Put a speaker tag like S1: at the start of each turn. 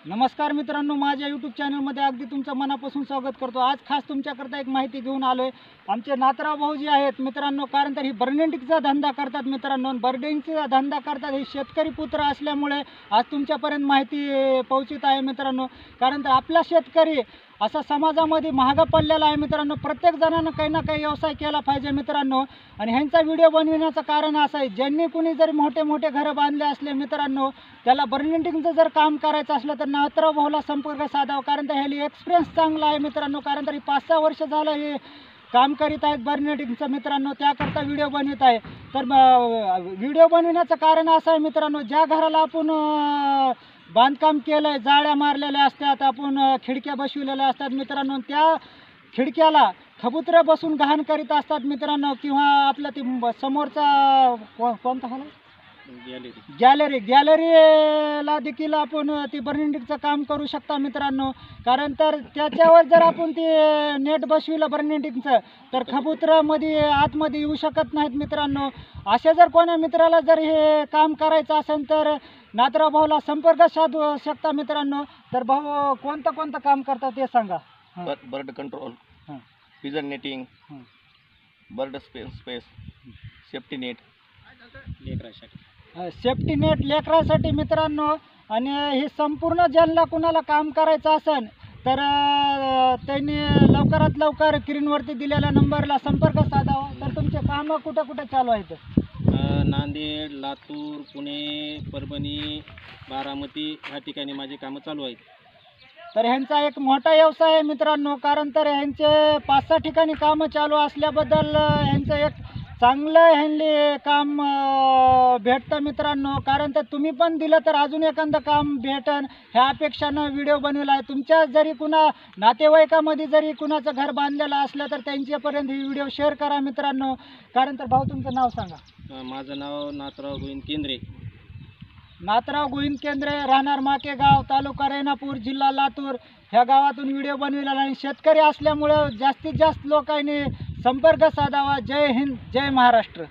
S1: नमस्कार मित्रांनो, माझ्या यूट्यूब चॅनलमध्ये अगदी तुमचं मनापासून स्वागत करतो। आज खास तुमच्याकरता एक माहिती घेऊन आलोय। आमचे नाथराव भाऊजी आहेत मित्रांनो, कारण तर ही बर्निंगचा धंदा करतात मित्रांनो। बर्निंगचा धंदा करतात, हे शेतकरी पुत्र असल्यामुळे आज तुमच्यापर्यंत माहिती पोहोचत आहे मित्रांनो। कारण तर आपला शेतकरी असा समाजामध्ये महाग पडलेला आहे मित्रांनो। प्रत्येक जणांना काही ना काही व्यवसाय केला पाहिजे मित्रांनो। आणि ह्यांचा व्हिडिओ बनवण्याचं कारण असं आहे, ज्यांनी कुणी जर मोठे मोठे घरं बांधले असले मित्रांनो, त्याला बर्निंगचं जर काम करायचं असलं तर नाथराव भाऊला संपर्क साधावा। कारण तर ह्याला एक्सपिरियन्स चांगला आहे मित्रांनो। कारण तरी 5-6 वर्ष झालं हे काम करीत आहेत बर्निंगचं मित्रांनो, त्याकरता व्हिडिओ बनवत आहे। तर व्हिडिओ बनवण्याचं कारण असं आहे मित्रांनो, ज्या घराला आपण बांधकाम केलं आहे, जाळ्या मारलेल्या असतात, आपण खिडक्या बसविलेल्या असतात मित्रांनो, त्या खिडक्याला कबुतरं बसून घाण करीत असतात मित्रांनो। किंवा आपलं ती समोरचा कोणता हॉल गॅलरीला देखील आपण ती बर्निंगचं काम करू शकता मित्रांनो। कारण तर त्याच्यावर जर आपण ते नेट बसविलं बर्निंगचं, तर कबुतरामध्ये आतमध्ये येऊ शकत नाहीत मित्रांनो। अशा जर कोणा मित्राला जर हे काम करायचं असेल तर नाथराव भाऊला संपर्क साधू शकता मित्रांनो। तर भाऊ कोणतं काम करतात ते सांगा।
S2: Bird control, pigeon netting, bird space, safety net लेकरासाठी,
S1: सेफ्टी नेट लेकरासाठी मित्रांनो। आणि हे संपूर्ण ज्यांना कुणाला काम करायचं असेल तर त्यांनी लवकरात लवकर स्क्रीनवरती दिलेल्या नंबरला संपर्क साधावा। तर तुमचे कामं कुठं चालू आहेत?
S2: नांदेड, लातूर, पुणे, परभणी, बारामती ह्या ठिकाणी माझी कामं चालू आहेत।
S1: तर ह्यांचा एक मोठा व्यवसाय आहे मित्रांनो। कारण तर ह्यांचे 5-6 ठिकाणी कामं चालू असल्याबद्दल ह्यांचं एक चांगलं ह्यांनी काम भेटतं मित्रांनो। कारण तर तुम्ही पण दिलं तर अजून एखादं काम भेटन ह्या अपेक्षानं व्हिडिओ बनवला आहे। तुमच्या जरी कुणा नातेवाईकामध्ये जरी कुणाचं घर बांधलेलं असलं तर त्यांच्यापर्यंत ही व्हिडिओ शेअर करा मित्रांनो। कारण तर भाऊ तुमचं नाव सांगा।
S2: माझं नाव नाथराव गोविंद केंद्रे।
S1: नाथराव गोविंद केंद्रे, राहणार माकेगाव, तालुका रेणापूर, जिल्हा लातूर ह्या गावातून व्हिडिओ बनविलेला आहे। शेतकरी असल्यामुळे जास्तीत जास्त लोकांनी संपर्क साधावा। जय हिंद, जय महाराष्ट्र।